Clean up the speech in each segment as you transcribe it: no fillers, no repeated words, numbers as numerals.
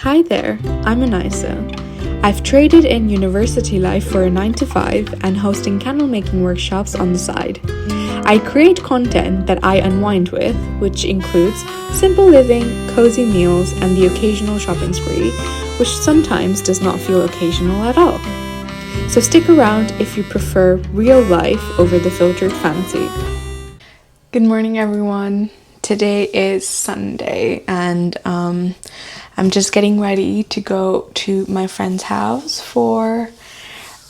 Hi there, I'm Anisa. I've traded in university life for a 9 to 5 and hosting candle making workshops on the side. I create content that I unwind with, which includes simple living, cozy meals, and the occasional shopping spree, which sometimes does not feel occasional at all. So stick around if you prefer real life over the filtered fancy. Good morning, everyone. Today is Sunday, and I'm just getting ready to go to my friend's house for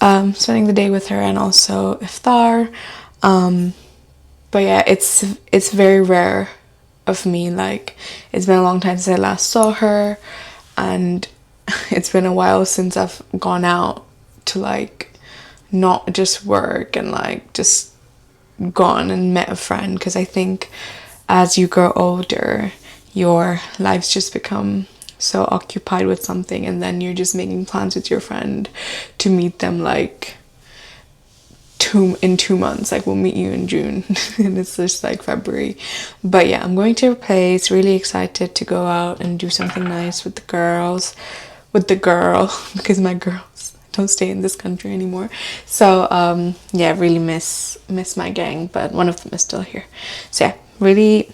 spending the day with her and also iftar. But yeah, it's very rare of me. Like, it's been a long time since I last saw her, and it's been a while since I've gone out to like not just work and like just gone and met a friend, because I think as you grow older your lives just become so occupied with something, and then you're just making plans with your friend to meet them like in 2 months, like we'll meet you in June and it's just like February. But yeah, I'm going to her place, really excited to go out and do something nice with the girl because my girls don't stay in this country anymore. So yeah, really miss my gang, but one of them is still here. So yeah, really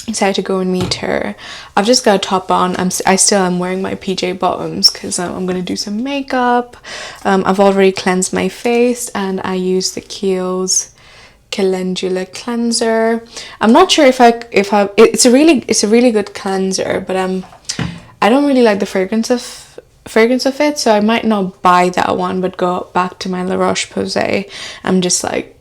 excited to go and meet her. I've just got a top on. I still am wearing my PJ bottoms because I'm gonna do some makeup. I've already cleansed my face and I use the Kiehl's calendula cleanser. I'm not sure if it's a really good cleanser, but I don't really like the fragrance of it, so I might not buy that one but go back to my La Roche-Posay. I'm just like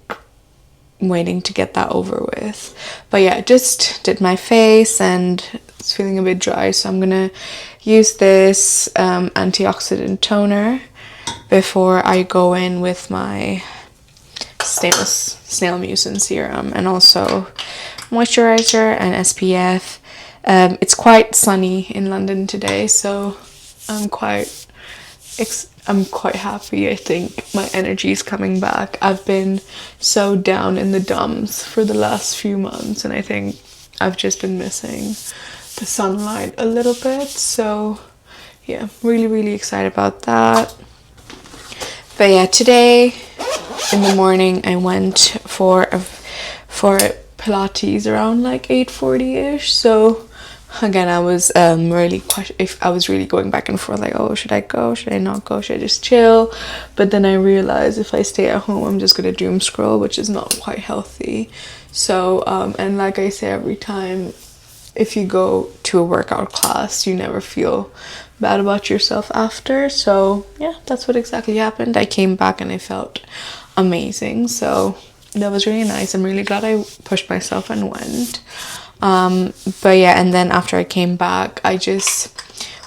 waiting to get that over with. But yeah, just did my face and it's feeling a bit dry, so I'm gonna use this antioxidant toner before I go in with my snail mucin serum and also moisturizer and SPF. It's quite sunny in London today, so I'm quite happy. I think my energy is coming back. I've been so down in the dumps for the last few months, and I think I've just been missing the sunlight a little bit. So yeah, really excited about that. But yeah, today in the morning I went for Pilates around like 8:40ish. So again, I was really going back and forth, like, oh, should I go, should I not go, should I just chill? But then I realized if I stay at home I'm just gonna doom scroll, which is not quite healthy. So and like I say every time, if you go to a workout class you never feel bad about yourself after. So yeah, that's what exactly happened. I came back and I felt amazing, so that was really nice. I'm really glad I pushed myself and went. But yeah, and then after I came back I just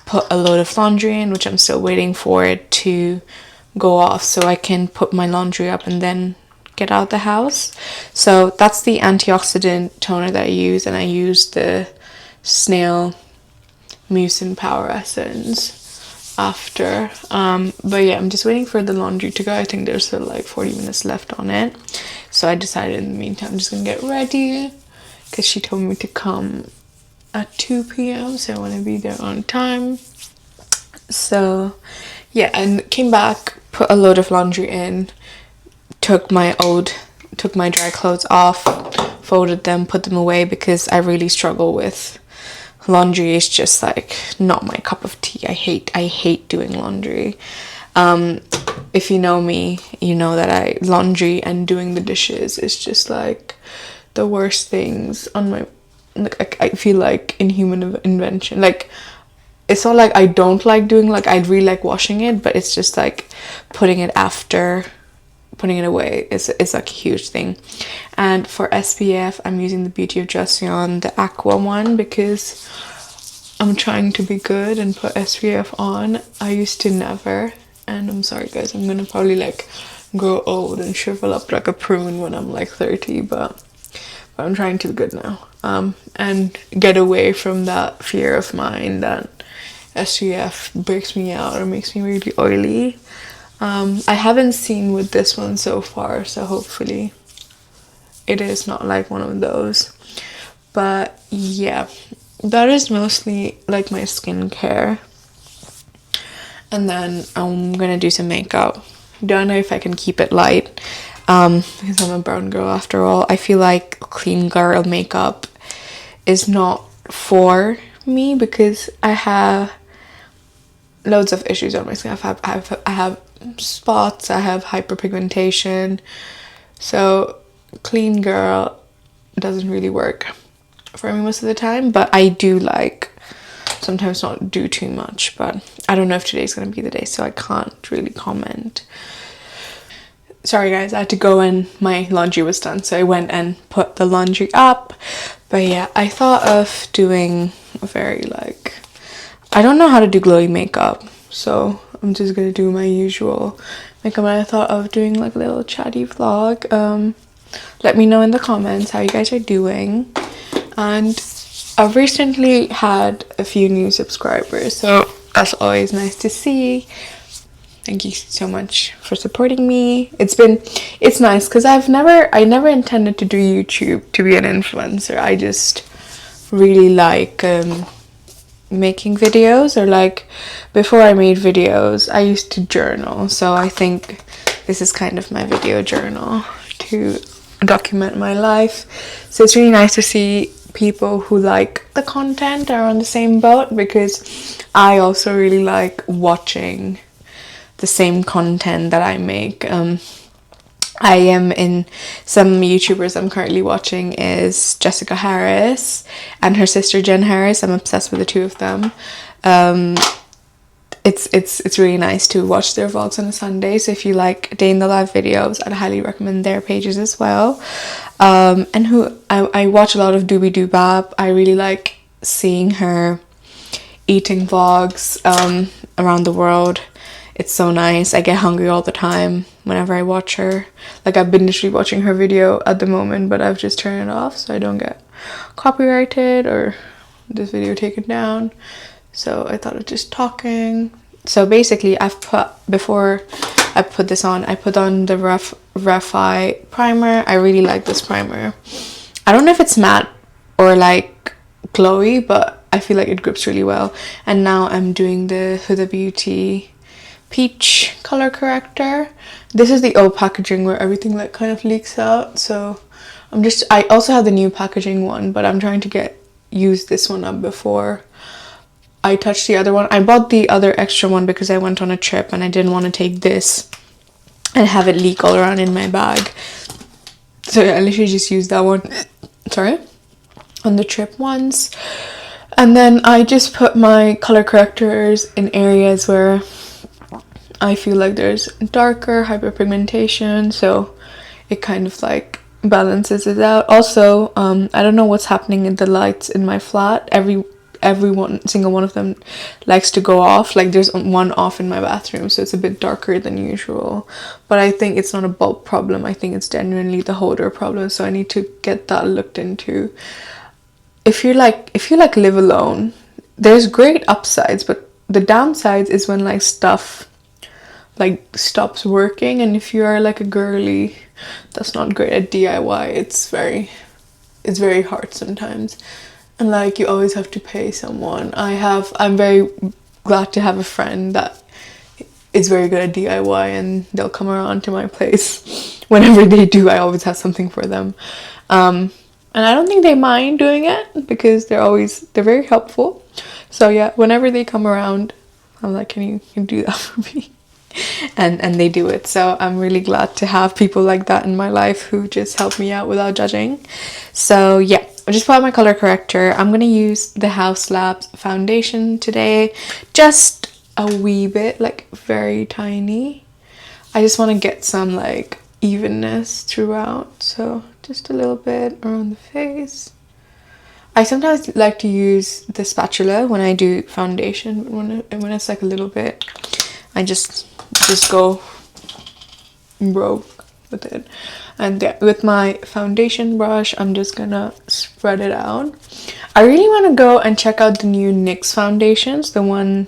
put a load of laundry in, which I'm still waiting for it to go off so I can put my laundry up and then get out the house. So that's the antioxidant toner that I use, and I use the snail mucin power essence after. But yeah, I'm just waiting for the laundry to go. I think there's still like 40 minutes left on it, so I decided in the meantime I'm just gonna get ready because she told me to come at 2 p.m. so I want to be there on time. So yeah, and came back, put a load of laundry in, took my dry clothes off, folded them, put them away, because I really struggle with laundry. It's just like not my cup of tea. I hate doing laundry. If you know me, you know that laundry and doing the dishes is just like the worst things on my, like, I feel like inhuman invention. Like, it's not like I don't like doing, like, I really like washing it, but it's just like putting it away is like a huge thing. And for SPF I'm using the Beauty of Joseon, the aqua one, because I'm trying to be good and put SPF on. I used to never, and I'm sorry guys, I'm gonna probably like grow old and shrivel up like a prune when I'm like 30, but I'm trying to be good now, and get away from that fear of mine that SPF breaks me out or makes me really oily. I haven't seen with this one so far, so hopefully it is not like one of those. But yeah, that is mostly like my skincare. and then I'm gonna do some makeup. Don't know if I can keep it light, because I'm a brown girl after all. I feel like clean girl makeup is not for me because I have loads of issues on my skin. I have spots, I have hyperpigmentation, so clean girl doesn't really work for me most of the time, but I do like sometimes not do too much. But I don't know if today's gonna be the day, so I can't really comment. Sorry guys, I had to go and my laundry was done, so I went and put the laundry up. But yeah, I thought of doing a very like, I don't know how to do glowy makeup, so I'm just gonna do my usual makeup. And I thought of doing like a little chatty vlog. Let me know in the comments how you guys are doing. And I've recently had a few new subscribers, so that's always nice to see. Thank you so much for supporting me. It's nice because I never intended to do YouTube to be an influencer. I just really like making videos, or like before I made videos I used to journal, so I think this is kind of my video journal to document my life. So it's really nice to see people who like the content are on the same boat, because I also really like watching the same content that I make. I am in some YouTubers I'm currently watching is Jessica Harris and her sister Jen Harris. I'm obsessed with the two of them. It's really nice to watch their vlogs on a Sunday. So if you like day in the life videos, I'd highly recommend their pages as well. And who I watch a lot of Doobie Doobab. I really like seeing her eating vlogs around the world. It's so nice. I get hungry all the time whenever I watch her. Like, I've been literally watching her video at the moment, but I've just turned it off so I don't get copyrighted or this video taken down. So I thought of just talking. So basically, before I put this on, I put on the Refi primer. I really like this primer. I don't know if it's matte or like glowy, but I feel like it grips really well. And now I'm doing the Huda Beauty peach color corrector. This is the old packaging where everything like kind of leaks out, so I also have the new packaging one, but I'm trying to use this one up before I touch the other one. I bought the other extra one because I went on a trip and I didn't want to take this and have it leak all around in my bag, so yeah, I literally just used that one on the trip once. And then I just put my color correctors in areas where I feel like there's darker hyperpigmentation, so it kind of like balances it out. Also, I don't know what's happening in the lights in my flat. Every single one of them likes to go off. Like, there's one off in my bathroom, so it's a bit darker than usual. But I think it's not a bulb problem. I think it's genuinely the holder problem, so I need to get that looked into. If you like live alone, there's great upsides, but the downsides is when like stuff like stops working, and if you are like a girly that's not great at DIY, it's very hard sometimes, and like you always have to pay someone. I'm very glad to have a friend that is very good at DIY, and they'll come around to my place. Whenever they do, I always have something for them, and I don't think they mind doing it because they're very helpful. So yeah, whenever they come around, I'm like, can you do that for me? And they do it. So I'm really glad to have people like that in my life who just help me out without judging. So yeah, I just put on my color corrector. I'm gonna use the House Labs foundation today, just a wee bit, like very tiny. I just want to get some like evenness throughout, so just a little bit around the face. I sometimes like to use the spatula when I do foundation, but when it's like a little bit, I just go broke with it. And with my foundation brush, I'm just gonna spread it out. I really want to go and check out the new NYX foundations, the one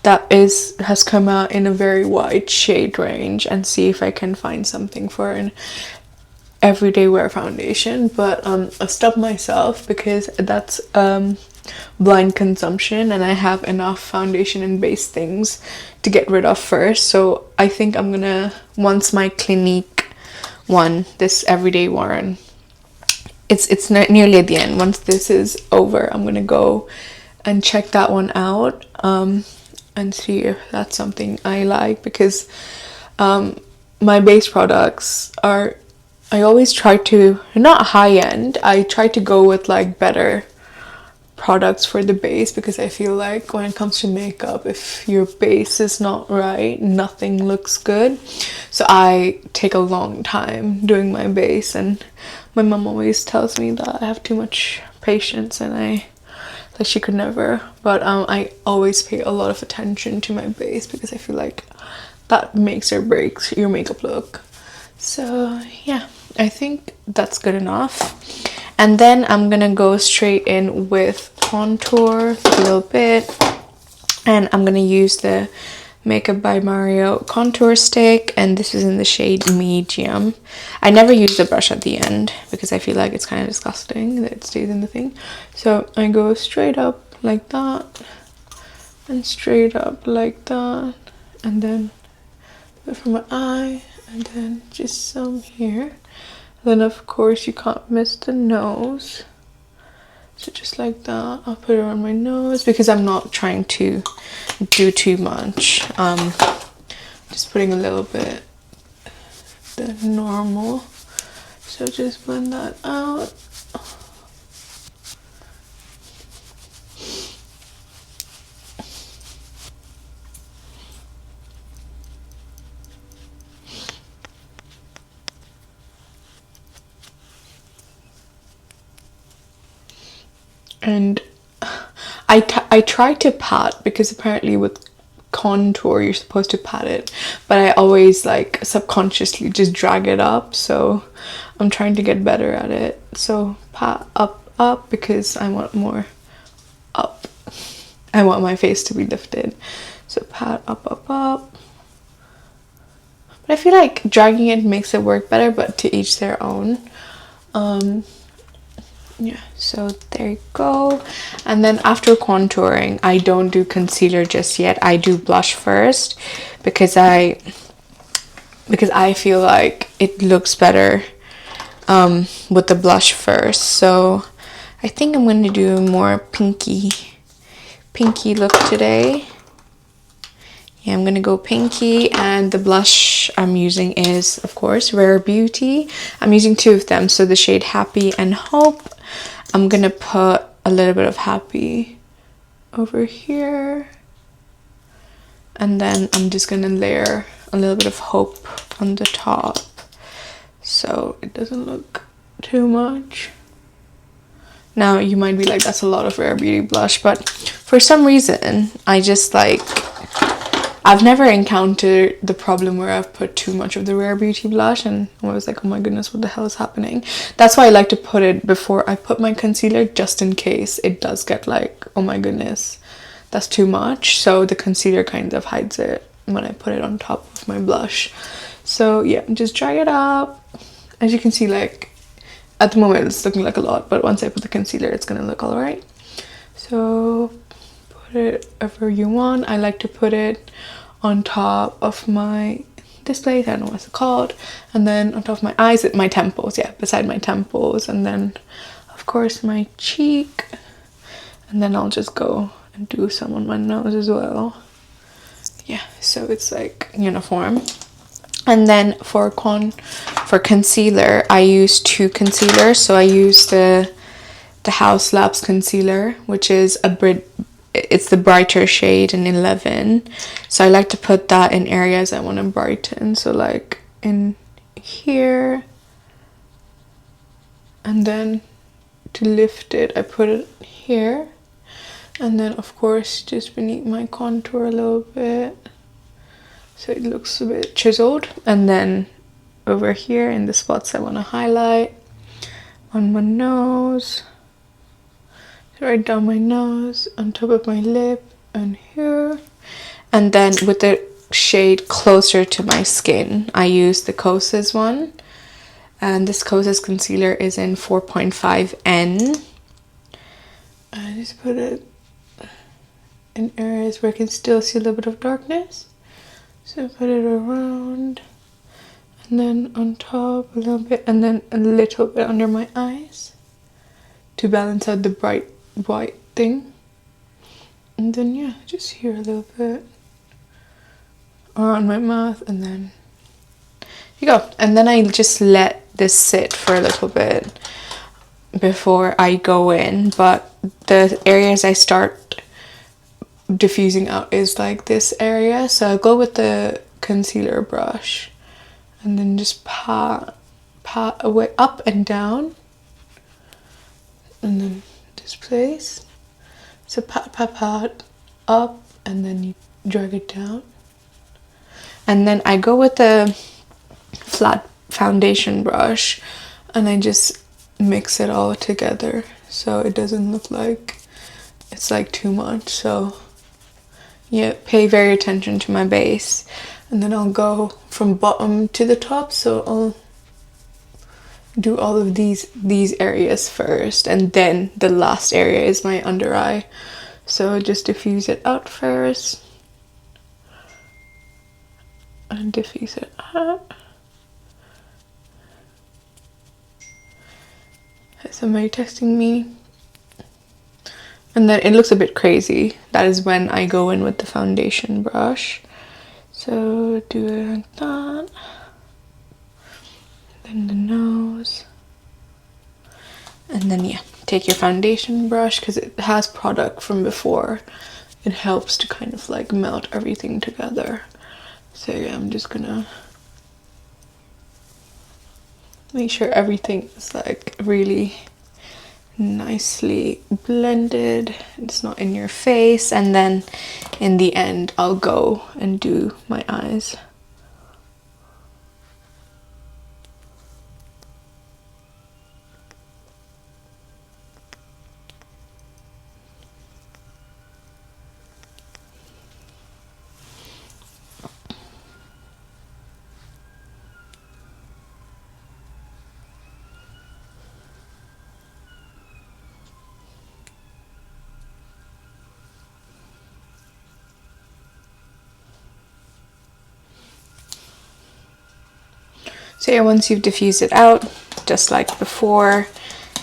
that has come out in a very wide shade range, and see if I can find something for an everyday wear foundation. But I stopped myself because that's blind consumption, and I have enough foundation and base things to get rid of first. So I think I'm gonna, once my Clinique one, this everyday one, it's nearly at the end, once this is over, I'm gonna go and check that one out, and see if that's something I like, because my base products are, I always try to, not high end, I try to go with like better products for the base, because I feel like when it comes to makeup, if your base is not right, nothing looks good. So I take a long time doing my base, and my mom always tells me that I have too much patience, and like she could never, but I always pay a lot of attention to my base, because I feel like that makes or breaks your makeup look. So yeah, I think that's good enough. And then I'm gonna go straight in with contour a little bit, and I'm gonna use the Makeup by Mario contour stick, and this is in the shade medium. I never use the brush at the end because I feel like it's kind of disgusting that it stays in the thing. So I go straight up like that, and straight up like that, and then for my eye, and then just some here. Then of course you can't miss the nose, so just like that. I'll put it on my nose because I'm not trying to do too much. Just putting a little bit, the normal, so just blend that out. And I try to pat, because apparently with contour you're supposed to pat it, but I always like subconsciously just drag it up, so I'm trying to get better at it. So pat up because I want more up. I want my face to be lifted, so pat up. But I feel like dragging it makes it work better, but to each their own. Yeah, so there you go. And then after contouring, I don't do concealer just yet. I do blush first, because I feel like it looks better with the blush first. So I think I'm going to do a more pinky look today. Yeah, I'm gonna go pinky, and the blush I'm using is, of course, Rare Beauty. I'm using two of them, so the shade Happy and Hope. I'm gonna put a little bit of Happy over here, and then I'm just gonna layer a little bit of Hope on the top, so it doesn't look too much. Now you might be like, that's a lot of Rare Beauty blush, but for some reason I just like, I've never encountered the problem where I've put too much of the Rare Beauty blush and I was like, oh my goodness, what the hell is happening? That's why I like to put it before I put my concealer, just in case it does get like, oh my goodness, that's too much. So the concealer kind of hides it when I put it on top of my blush. So yeah, just drag it up. As you can see, like at the moment it's looking like a lot, but once I put the concealer, it's gonna look all right. So put it wherever you want. I like to put it on top of my display, I don't know what's it called, and then on top of my eyes, my temples, yeah, beside my temples, and then of course my cheek, and then I'll just go and do some on my nose as well. Yeah, so it's like uniform. And then for concealer, I use two concealers. So I use the House Labs concealer, which is it's the brighter shade in 11. So I like to put that in areas I want to brighten, so like in here, and then to lift it I put it here, and then of course just beneath my contour a little bit so it looks a bit chiseled, and then over here in the spots I want to highlight on my nose, right down my nose, on top of my lip, and here. And then with the shade closer to my skin, I use the Kosas one, and this Kosas concealer is in 4.5N, I just put it in areas where I can still see a little bit of darkness. So put it around, and then on top a little bit, and then a little bit under my eyes to balance out the bright white thing. And then yeah, just here a little bit around my mouth, and then you go. And then I just let this sit for a little bit before I go in, but the areas I start diffusing out is like this area. So I'll go with the concealer brush and then just pat away up and down, and then this place. So pat up, and then you drag it down. And then I go with the flat foundation brush and I just mix it all together so it doesn't look like it's like too much. So yeah, pay very attention to my base, and then I'll go from bottom to the top. So I'll do all of these areas first, and then the last area is my under eye. So just diffuse it out first and diffuse it out. Somebody texting me, and then it looks a bit crazy. That is when I go in with the foundation brush. So do it like that, then the nose, and then yeah, take your foundation brush because it has product from before. It helps to kind of like melt everything together. So yeah, I'm just gonna make sure everything is like really nicely blended, it's not in your face, and then in the end I'll go and do my eyes. So yeah, once you've diffused it out, just like before,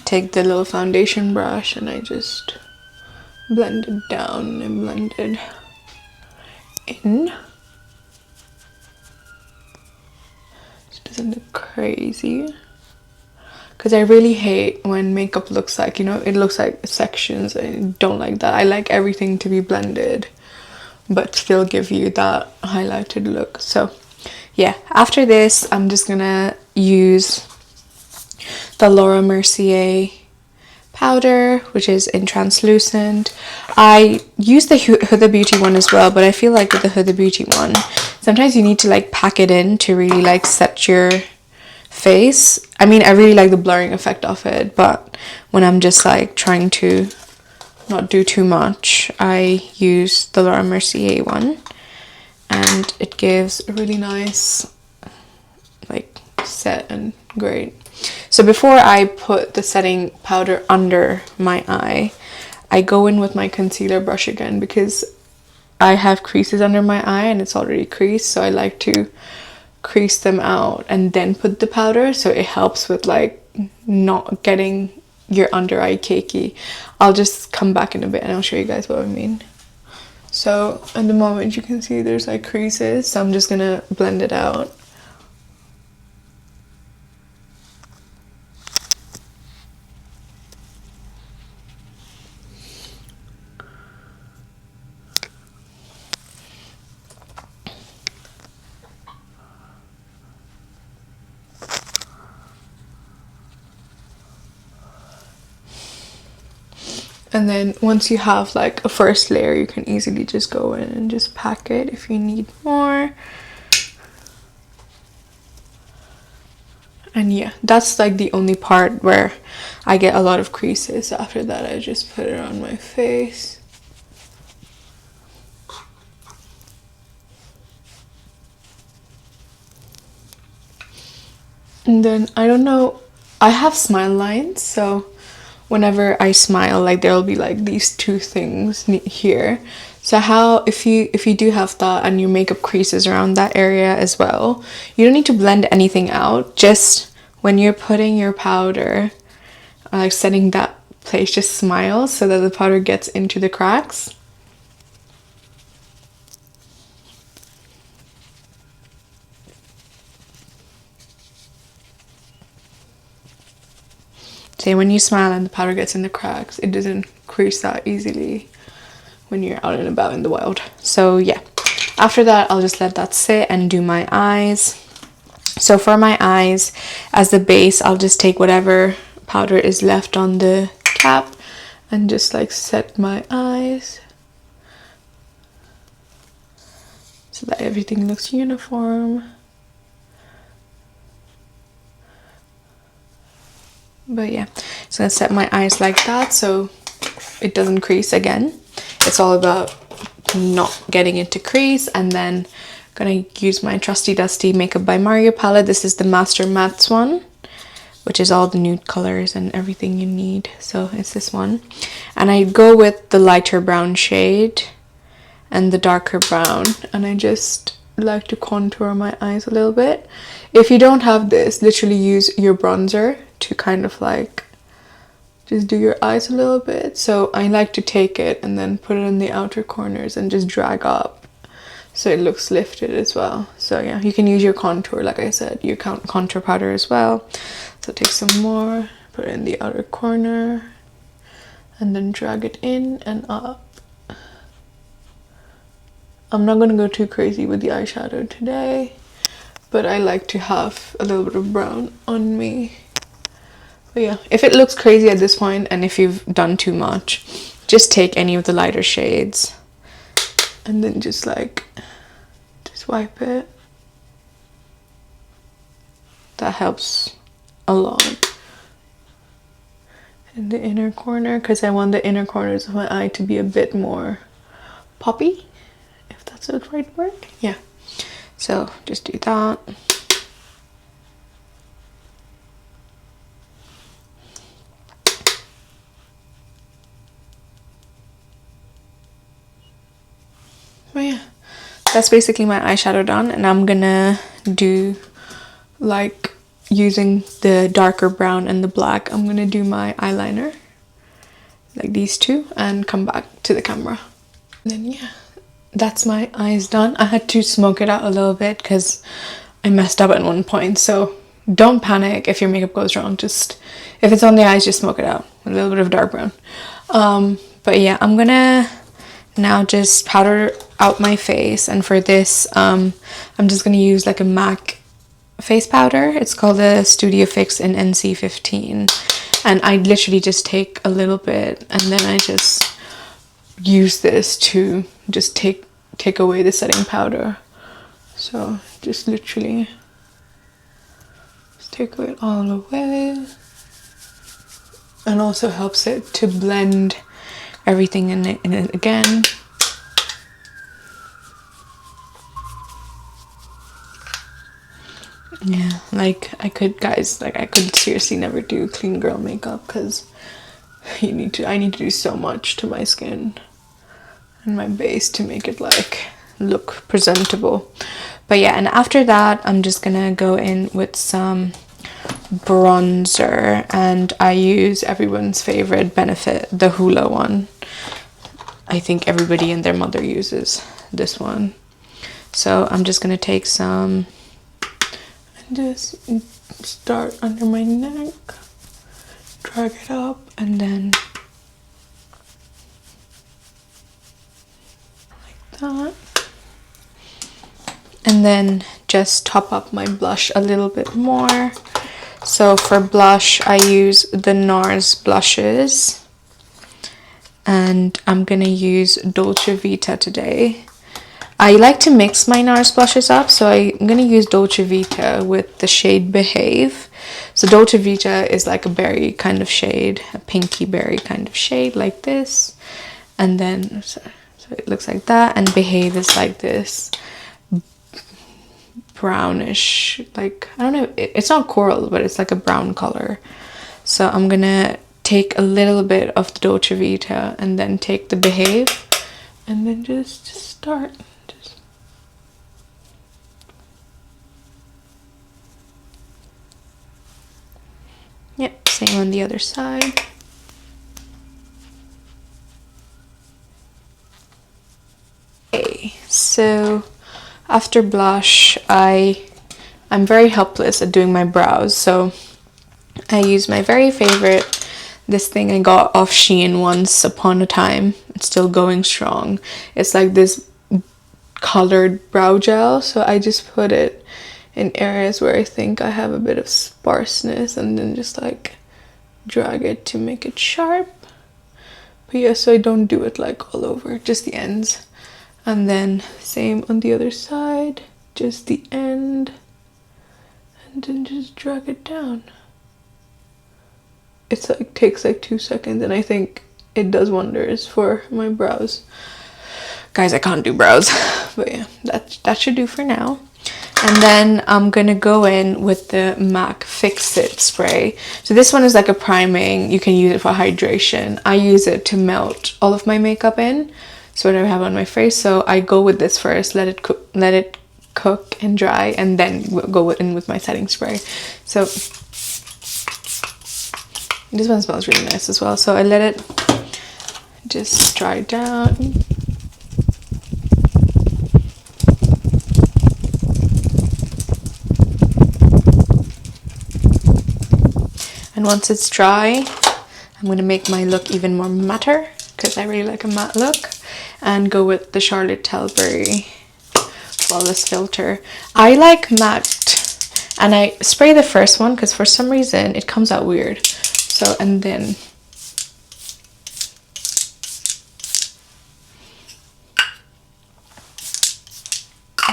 take the little foundation brush and I just blend it down and blend it in. It doesn't look crazy. Because I really hate when makeup looks like, you know, it looks like sections. I don't like that. I like everything to be blended, but still give you that highlighted look. So yeah, after this, I'm just gonna use the Laura Mercier powder, which is in translucent. I use the Huda Beauty one as well, but I feel like with the Huda Beauty one, sometimes you need to like pack it in to really like set your face. I mean, I really like the blurring effect of it, but when I'm just like trying to not do too much, I use the Laura Mercier one, and it gives a really nice like set and great. So before I put the setting powder under my eye, I go in with my concealer brush again because I have creases under my eye and it's already creased, so I like to crease them out and then put the powder, so it helps with like not getting your under eye cakey. I'll just come back in a bit and I'll show you guys what I mean. So at the moment you can see there's like creases, so I'm just gonna blend it out. And then once you have like a first layer, you can easily just go in and just pack it if you need more. And yeah, that's like the only part where I get a lot of creases. After that, I just put it on my face. And then, I don't know, I have smile lines, so whenever I smile, like there'll be like these two things here. So how, if you do have that and your makeup creases around that area as well, you don't need to blend anything out. Just when you're putting your powder, like setting that place, just smile so that the powder gets into the cracks. See, when you smile and the powder gets in the cracks, it doesn't crease that easily when you're out and about in the wild. So yeah, after that, I'll just let that sit and do my eyes. So for my eyes, as the base, I'll just take whatever powder is left on the cap and just like set my eyes so that everything looks uniform. But yeah, so I'm gonna set my eyes like that so it doesn't crease again. It's all about not getting it to crease. And then gonna use my trusty dusty Makeup by Mario palette. This is the Master Mattes one, which is all the nude colors and everything you need. So it's this one. And I go with the lighter brown shade and the darker brown. And I just like to contour my eyes a little bit. If you don't have this, literally use your bronzer to kind of like just do your eyes a little bit. So I like to take it and then put it in the outer corners and just drag up so it looks lifted as well. So yeah, you can use your contour, like I said, your contour powder as well. So take some more, put it in the outer corner and then drag it in and up. I'm not gonna go too crazy with the eyeshadow today, but I like to have a little bit of brown on me. But yeah, if it looks crazy at this point and if you've done too much, just take any of the lighter shades and then just like, just wipe it. That helps a lot. In the inner corner, because I want the inner corners of my eye to be a bit more poppy, if that's the right word. Yeah, so just do that. But yeah, that's basically my eyeshadow done, and I'm gonna do like using the darker brown and the black. I'm gonna do my eyeliner like these two and come back to the camera. And then yeah, that's my eyes done. I had to smoke it out a little bit because I messed up at one point, so don't panic if your makeup goes wrong. Just if it's on the eyes, just smoke it out with a little bit of dark brown. But yeah, I'm gonna now just powder out my face, and for this I'm just gonna use like a MAC face powder. It's called the Studio Fix in NC15, and I literally just take a little bit and then I just use this to just take away the setting powder. So just literally just take it all away, and also helps it to blend everything in it again. Yeah, like I could seriously never do clean girl makeup because I need to do so much to my skin and my base to make it like look presentable. But yeah, and after that I'm just gonna go in with some bronzer, and I use everyone's favorite Benefit, the Hoola one. I think everybody and their mother uses this one. So I'm just gonna take some and just start under my neck, drag it up, and then like that. And then just top up my blush a little bit more. So for blush, I use the NARS blushes, and I'm gonna use Dolce Vita today. I like to mix my NARS blushes up, so I'm gonna use Dolce Vita with the shade Behave. So Dolce Vita is like a berry kind of shade, a pinky berry kind of shade like this, and then so it looks like that. And Behave is like this brownish, like I don't know, it's not coral, but it's like a brown color. So I'm gonna take a little bit of the Dolce Vita and then take the Behave and then just start. Yep, same on the other side. Okay, so after blush, I'm very helpless at doing my brows, so I use my very favorite, this thing I got off Shein once upon a time. It's still going strong. It's like this colored brow gel, so I just put it in areas where I think I have a bit of sparseness and then just like drag it to make it sharp. But yeah, so I don't do it like all over, just the ends. And then same on the other side, just the end, and then just drag it down. It's like takes like 2 seconds, and I think it does wonders for my brows. Guys, I can't do brows, but yeah, that should do for now. And then I'm gonna go in with the MAC Fix It spray. So this one is like a priming. You can use it for hydration. I use it to melt all of my makeup in, so whatever I have on my face. So I go with this first, let it cook and dry, and then go in with my setting spray. So this one smells really nice as well. So I let it just dry down. And once it's dry, I'm going to make my look even more matter, because I really like a matte look, and go with the Charlotte Tilbury Flawless Filter. I like matte, and I spray the first one because for some reason it comes out weird. So, and then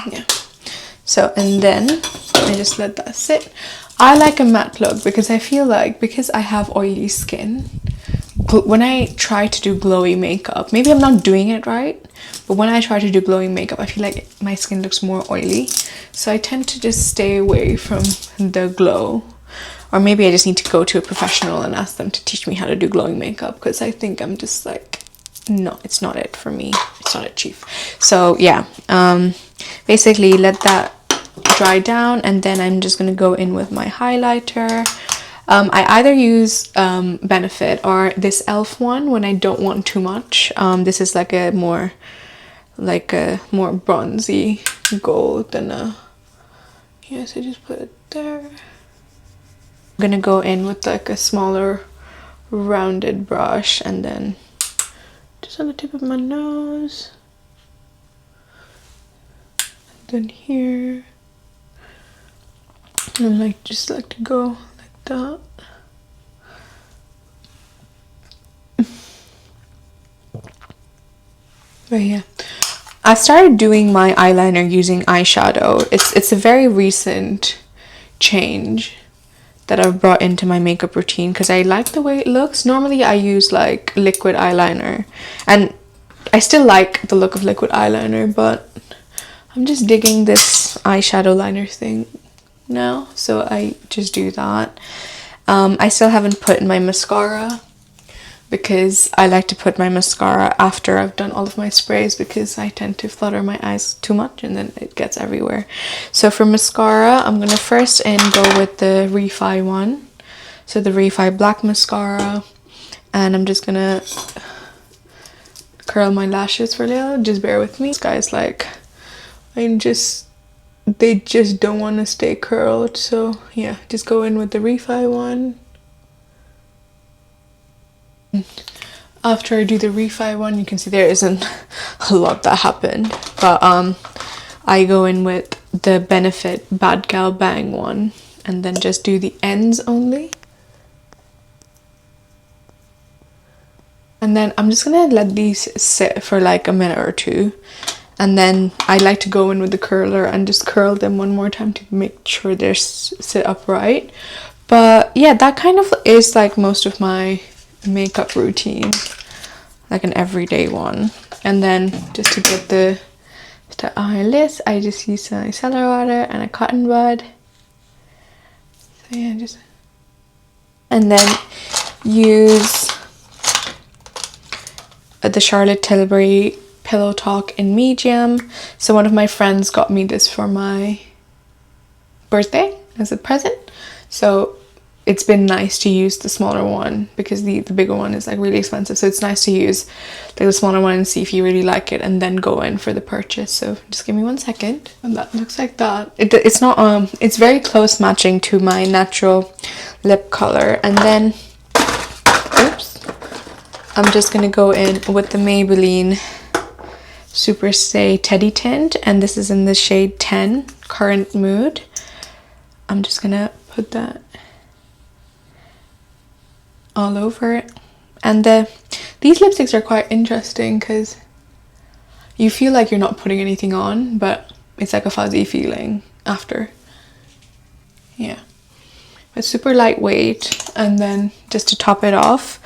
yeah, so and then I just let that sit. I like a matte look because I feel like, because I have oily skin, when I try to do glowy makeup, maybe I'm not doing it right, but when I try to do glowing makeup, I feel like my skin looks more oily. So I tend to just stay away from the glow. Or maybe I just need to go to a professional and ask them to teach me how to do glowing makeup, because I think I'm just like, no, it's not it for me. It's not achieve. So yeah, basically let that dry down, and then I'm just gonna go in with my highlighter. I either use Benefit or this e.l.f. one when I don't want too much. This is like a more bronzy gold than a, yes, I just put it there. I'm gonna go in with like a smaller rounded brush, and then just on the tip of my nose, and then here, and like just like to go like that. But yeah, I started doing my eyeliner using eyeshadow. It's a very recent change that I've brought into my makeup routine because I like the way it looks. Normally I use like liquid eyeliner, and I still like the look of liquid eyeliner, but I'm just digging this eyeshadow liner thing now, so I just do that. I still haven't put in my mascara because I like to put my mascara after I've done all of my sprays, because I tend to flutter my eyes too much and then it gets everywhere. So for mascara, I'm gonna first go with the Refi one, so the Refi black mascara, and I'm just gonna curl my lashes for a little. Just bear with me, guys, like they just don't want to stay curled. So yeah, just go in with the Refi one. After I do the Refi one, you can see there isn't a lot that happened, but I go in with the Benefit Bad Gal Bang one, and then just do the ends only. And then I'm just gonna let these sit for like a minute or two, and then I like to go in with the curler and just curl them one more time to make sure they're sit upright. But yeah, that kind of is like most of my makeup routine, like an everyday one. And then just to get the eyelids, I just use some micellar water and a cotton bud. So yeah, just, and then use the Charlotte Tilbury Pillow Talk in medium. So one of my friends got me this for my birthday as a present. So it's been nice to use the smaller one because the bigger one is like really expensive. So it's nice to use like the smaller one and see if you really like it and then go in for the purchase. So just give me 1 second. And that looks like that. It's not it's very close matching to my natural lip color. And then oops, I'm just gonna go in with the Maybelline Super Stay Teddy Tint, and this is in the shade 10 Current Mood. I'm just gonna put that all over it. And these lipsticks are quite interesting because you feel like you're not putting anything on, but it's like a fuzzy feeling after. Yeah, it's super lightweight. And then just to top it off,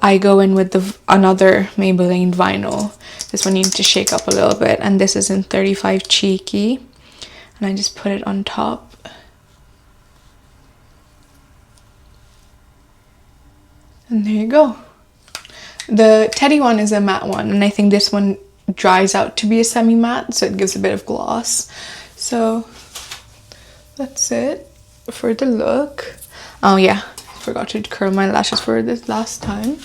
I go in with another Maybelline Vinyl. This one you need to shake up a little bit, and this is in 35 Cheeky, and I just put it on top. And there you go. The Teddy one is a matte one, and I think this one dries out to be a semi-matte, so it gives a bit of gloss. So that's it for the look. Oh yeah, forgot to curl my lashes for this last time.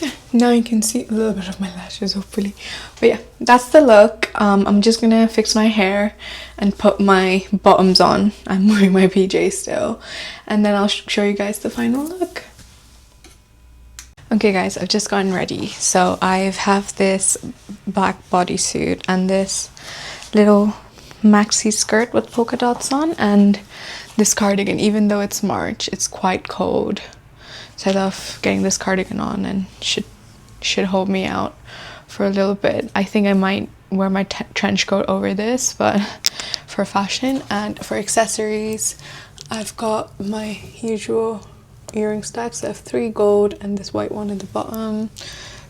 Yeah, now you can see a little bit of my lashes, hopefully. But yeah, that's the look. I'm just gonna fix my hair and put my bottoms on. I'm wearing my PJs still, and then I'll show you guys the final look. Okay guys, I've just gotten ready. So I have this black bodysuit and this little maxi skirt with polka dots on, and this cardigan. Even though it's March, it's quite cold, so I love getting this cardigan on, and should hold me out for a little bit. I think I might wear my trench coat over this, but for fashion. And for accessories, I've got my usual earring stacks. I have 3 gold and this white one at the bottom.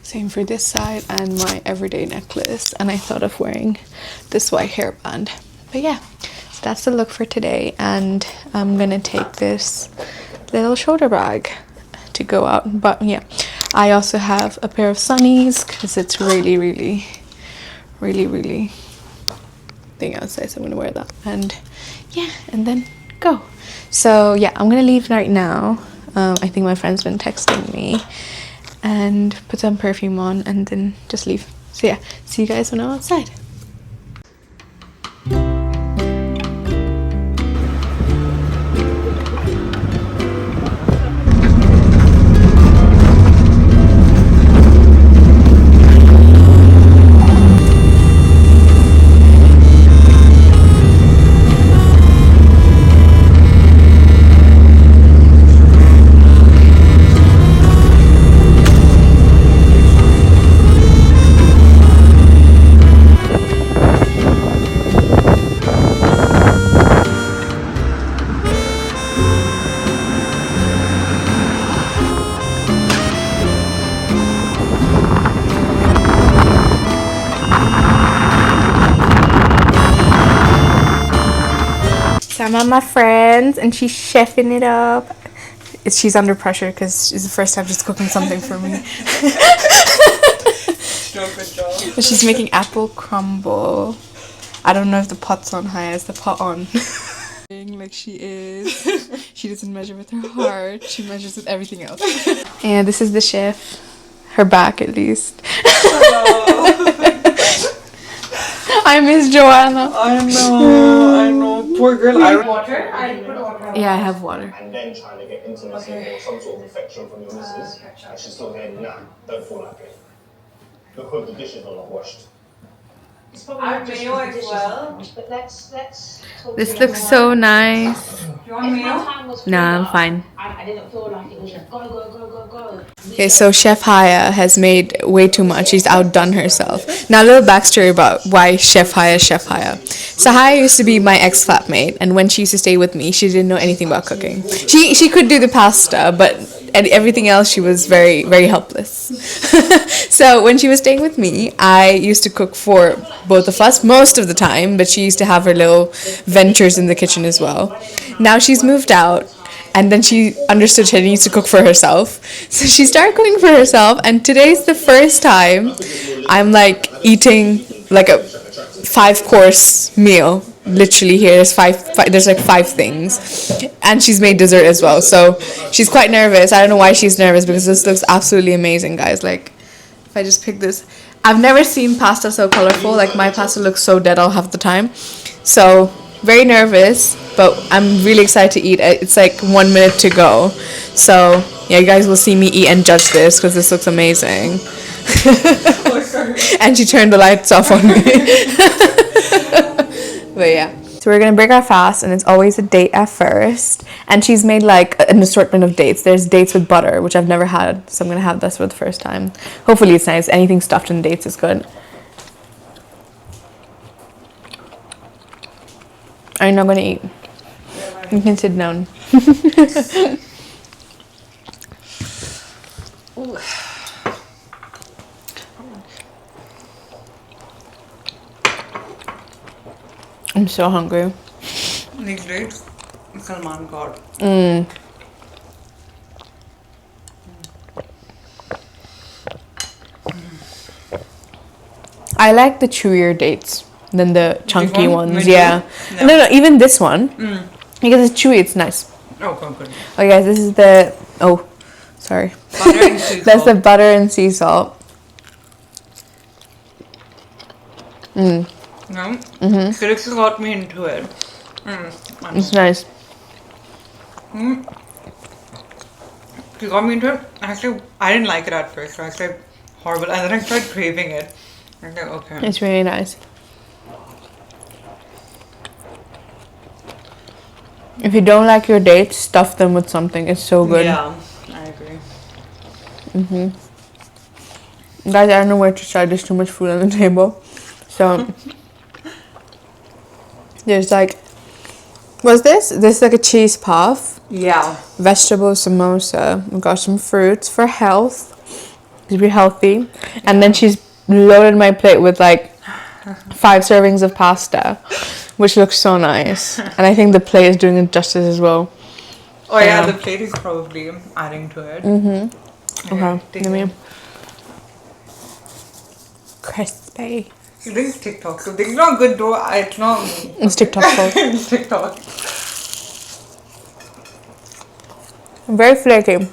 Same for this side, and my everyday necklace. And I thought of wearing this white hairband. But yeah, so that's the look for today. And I'm gonna take this little shoulder bag to go out. But yeah, I also have a pair of sunnies because it's really thing outside, so I'm gonna wear that. And yeah, and then go. So yeah, I'm gonna leave right now. I think my friend's been texting me, and put some perfume on and then just leave. So yeah, see you guys when I'm outside. I'm at my friends, and she's chefing it up. She's under pressure because it's the first time she's cooking something for me. But she's making apple crumble. I don't know if the pot's on high. Is the pot on? Like she is. She doesn't measure with her heart. She measures with everything else. And this is the chef. Her back, at least. I miss Joanna. I know. Poor girl. Water? I put water. Yeah, I have water. And then trying to get intimacy or some sort of affection from your missus, and she's still saying, nah, don't fall like it. Because the dishes are not washed. It's probably mayo as well. But let's talk. This looks so nice. You want mayo? Nah, I'm fine. I didn't feel like it was just go. Okay, so Chef Haya has made way too much. She's outdone herself. Now, a little backstory about why Chef Haya is Chef Haya. So Haya used to be my ex-flatmate, and when she used to stay with me, she didn't know anything about cooking. She could do the pasta, but everything else she was very, very helpless. So when she was staying with me, I used to cook for both of us most of the time, but she used to have her little ventures in the kitchen as well. Now she's moved out, And then she understood she needs to cook for herself. So she started cooking for herself. And today's the first time I'm like eating like a 5-course meal. Literally here there's there's like 5 things. And she's made dessert as well. So she's quite nervous. I don't know why she's nervous because this looks absolutely amazing, guys. Like if I just pick this, I've never seen pasta so colorful. Like my pasta looks so dead all half the time. So very nervous, but I'm really excited to eat it. It's like 1 minute to go. So yeah, you guys will see me eat and judge this because this looks amazing. And she turned the lights off on me. But yeah. So we're gonna break our fast, and it's always a date at first. And she's made like an assortment of dates. There's dates with butter, which I've never had, so I'm gonna have this for the first time. Hopefully it's nice. Anything stuffed in dates is good. I'm not gonna eat. You can sit down. I'm so hungry. These dates, Salman got. I like the chewier dates than the chunky one? ones. Me Yeah. too. No, even this one. Because it's chewy, it's nice. Oh, good. Okay, guys, this is the... Oh, sorry. Butter and sea That's the salt. butter and sea salt. No? Felix got me into it. It's nice. She got me into it. Actually, I didn't like it at first. I was like, horrible. And then I started craving it. I was like, okay. It's really nice. If you don't like your dates, stuff them with something. It's so good. Yeah, I agree. Guys, I don't know where to start. There's too much food on the table. So, there's like... What's this? This is like a cheese puff. Yeah. Vegetable samosa. We've got some fruits for health. To be healthy. And then she's loaded my plate with like 5 servings of pasta, which looks so nice. And I think the plate is doing it justice as well. Oh yeah, the plate is probably adding to it. Okay, take let me... it. Crispy. This is TikTok, so this is not good though. It's not me. It's TikTok fault. It's TikTok. Very flaky.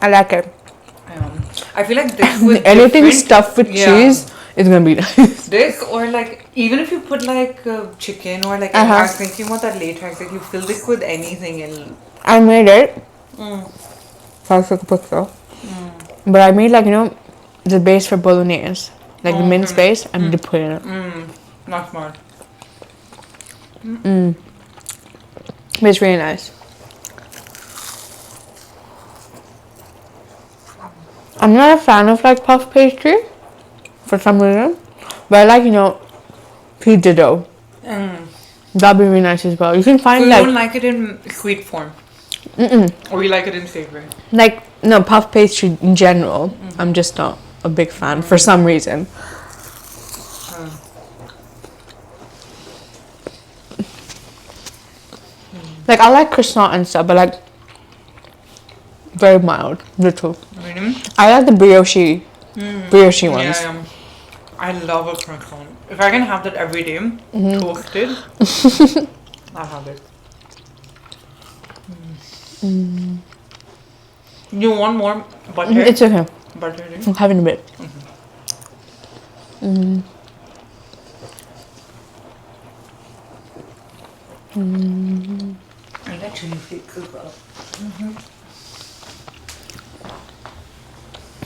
I like it. I feel like this with Anything different- stuffed with cheese is gonna be nice. This or like even if you put like chicken or like I was thinking about that later. Like you fill this with anything and I made it. So I took a picture. But I made like, you know, the base for bolognese. Like the mince base and the put in it. not smart. But it's really nice. I'm not a fan of like puff pastry for some reason. But I like, you know, pizza dough. That'd be really nice as well. You can So find you like... don't like it in sweet form? Or you like it in savory? Like, no, puff pastry in general. I'm just not a big fan for some reason. Like, I like croissant and stuff, but like, very mild, little. Really? I like the brioche ones. Yeah. I love a croissant. If I can have that every day, toasted, I'll have it. You want more butter? It's okay. Butter, right? I'm having a bit. I like chili flakes as well.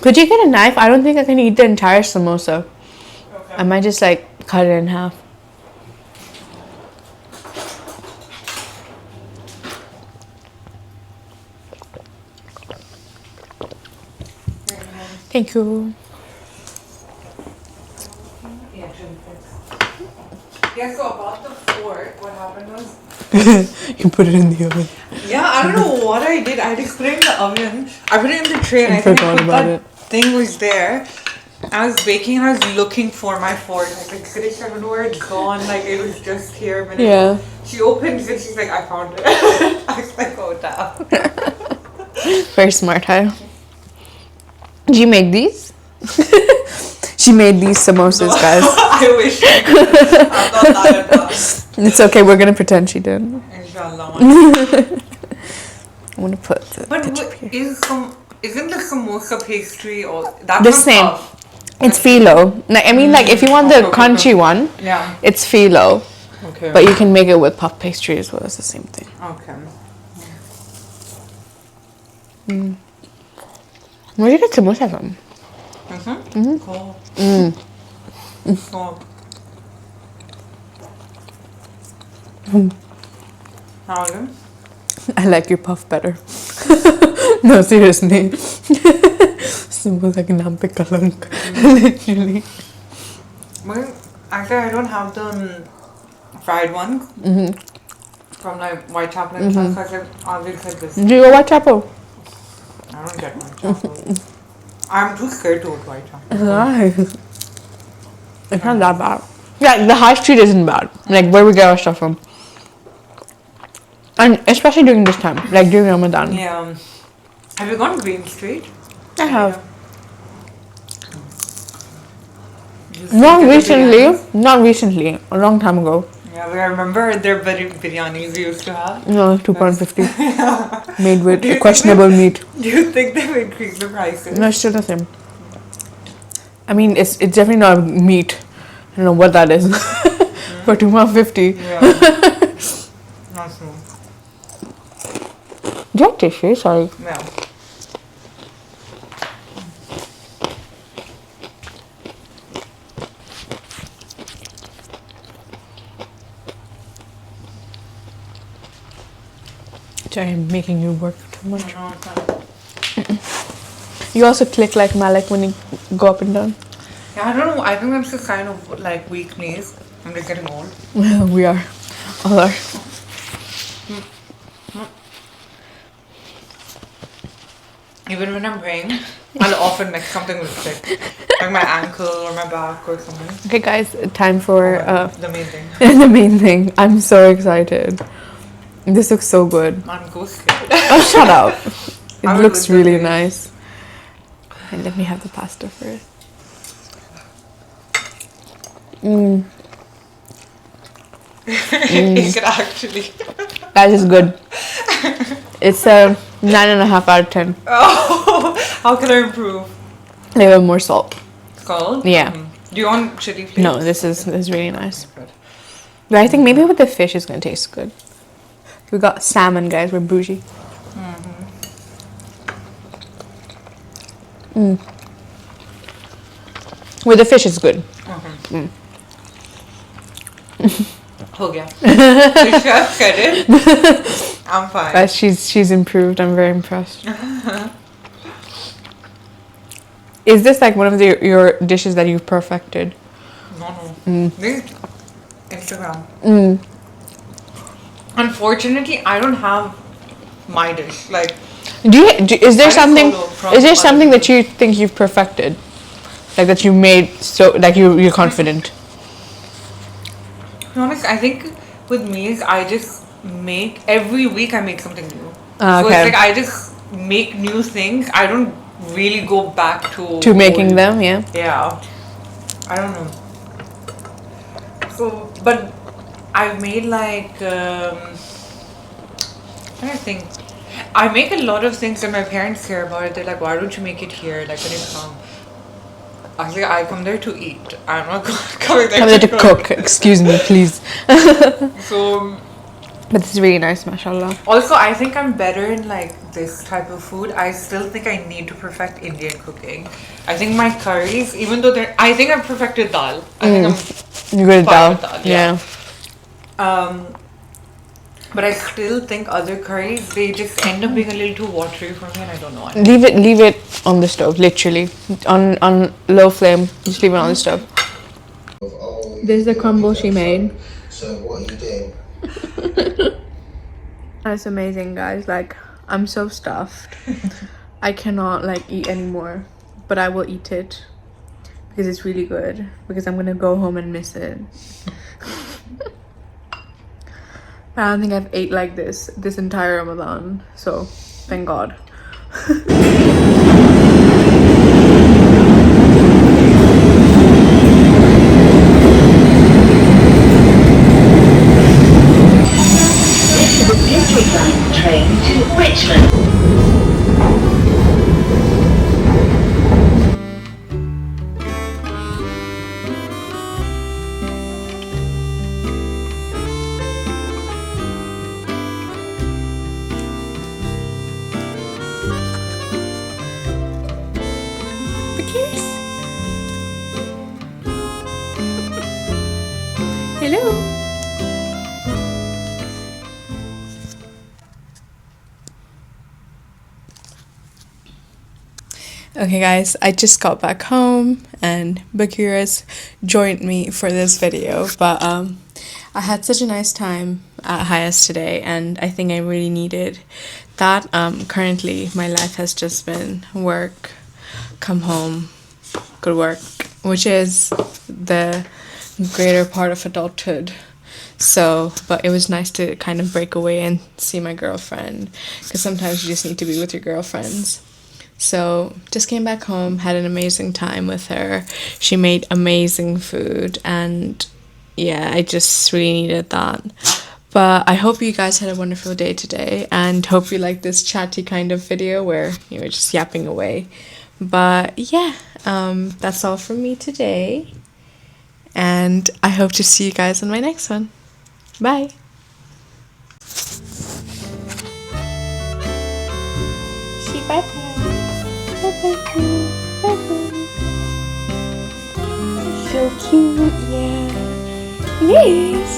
Could you get a knife? I don't think I can eat the entire samosa. Okay. I might just like cut it in half. Thank you. Yeah, chili flakes. Yeah, so about the fork, what happened was... You put it in the oven. Yeah, I don't know what I did. I just put it in the oven. I put it in the tray and I think I forgot put about that it. thing was there. I was baking and I was looking for my fork. I was like, Krish, I don't know where it's gone. Like, it was just here. But Yeah. she opens it. She's like, I found it. I was like, oh, damn. Very smart, huh? Did you make these? She made these samosas, guys. I wish I could. I'm not that enough. It's okay, we're gonna pretend she did. Inshallah. I'm gonna put the But ketchup what, here. isn't the samosa pastry or that's The not same. tough. It's phyllo. Like, I mean, like, if you want the crunchy one, Yeah. it's phyllo. Okay. But you can make it with puff pastry as well. It's the same thing. Okay. Where did you get samosa from? Cool. Cool. How are you? I like your puff better. No, seriously. Samosa ke naam pe kalank. Literally. Well, actually, I don't have the fried one from like Whitechapel and stuff. So I said, I'll get this. Do you go Whitechapel? I don't get Whitechapel. I'm too scared to go to Whitechapel. Nice. It's not that bad. Yeah, the high street isn't bad. Like, where we get our stuff from. And especially during this time, like during Ramadan. Yeah. Have you gone Green Street? I have. You Not think of the recently. biryanis? Not recently. A long time ago. Yeah, but I remember their biryanis we used to have. No, £2.50. Made with questionable meat. Do you think they've increased the prices? No, it's still the same. I mean, it's definitely not meat. I don't know what that is. For £2.50. Yeah. That's no. Do you have tissue? Sorry. Yeah. Sorry, I'm making you work too much. No, it's not. You also click like Malik when you go up and down. Yeah, I don't know. I think that's just kind of like weak knees. I'm just getting old. We are. All are. Even when I'm praying, I'll often make something with stick. Like my ankle or my back or something. Okay, guys, time for The main thing. the main thing. I'm so excited. This looks so good. I'm so scared. Oh, shut up. It I will looks do really this. nice. And let me have the pasta first. You could actually. That is good. It's a 9.5 out of 10. Oh, how can I improve? A little more salt. Cold? Yeah. Do you want chili flakes? No, this is really nice. Good. But I think maybe with the fish it's gonna taste good. We got salmon, guys. We're bougie. With the fish, it's good. Ho gaya. The chef said it. I'm fine. Guys, she's improved. I'm very impressed. Is this like one of your dishes that you've perfected? No. This is Instagram. Unfortunately, I don't have my dish. Like, Is there I something? follow from Is there other something that you think you've perfected? Like that you made so like you're confident. to be honest, I think with me is I just make every week I make something new. So Okay. it's like I just make new things. I don't really go back To making old- them, yeah. Yeah. I don't know. So, but I've made like I think I make a lot of things that my parents care about it. They're like, why don't you make it here? Like when you come. Actually, I come there to eat. I'm not coming there Come there to cook. Excuse me, please. So But this is really nice, mashallah. also, I think I'm better in like this type of food. I still think I need to perfect Indian cooking. I think my curries, even though I think I've perfected dal. I think I'm You're good at fine dal. with dal, Yeah. But I still think other curries, they just end up being a little too watery for me, and I don't know why. Leave it on the stove, literally. On low flame. Just leave it on the stove. This is the crumble she made. So what are you doing? That's amazing, guys. Like, I'm so stuffed. I cannot like eat anymore, but I will eat it because it's really good, because I'm gonna go home and miss it. I don't think I've ate like this entire Ramadan, so thank God. This is a District Line train to Richmond. Hello. Okay guys, I just got back home and Bakira's joined me for this video, but I had such a nice time at Hayas today and I think I really needed that. Currently my life has just been work, come home, good work, which is the greater part of adulthood. So, but it was nice to kind of break away and see my girlfriend, because sometimes you just need to be with your girlfriends. So, just came back home, had an amazing time with her. She made amazing food, and yeah, I just really needed that. But I hope you guys had a wonderful day today, and hope you like this chatty kind of video where you were just yapping away. But yeah, that's all from me today, and I hope to see you guys on my next one. Bye. Say bye bye. Bye bye. Bye bye. So cute, yeah. Yes.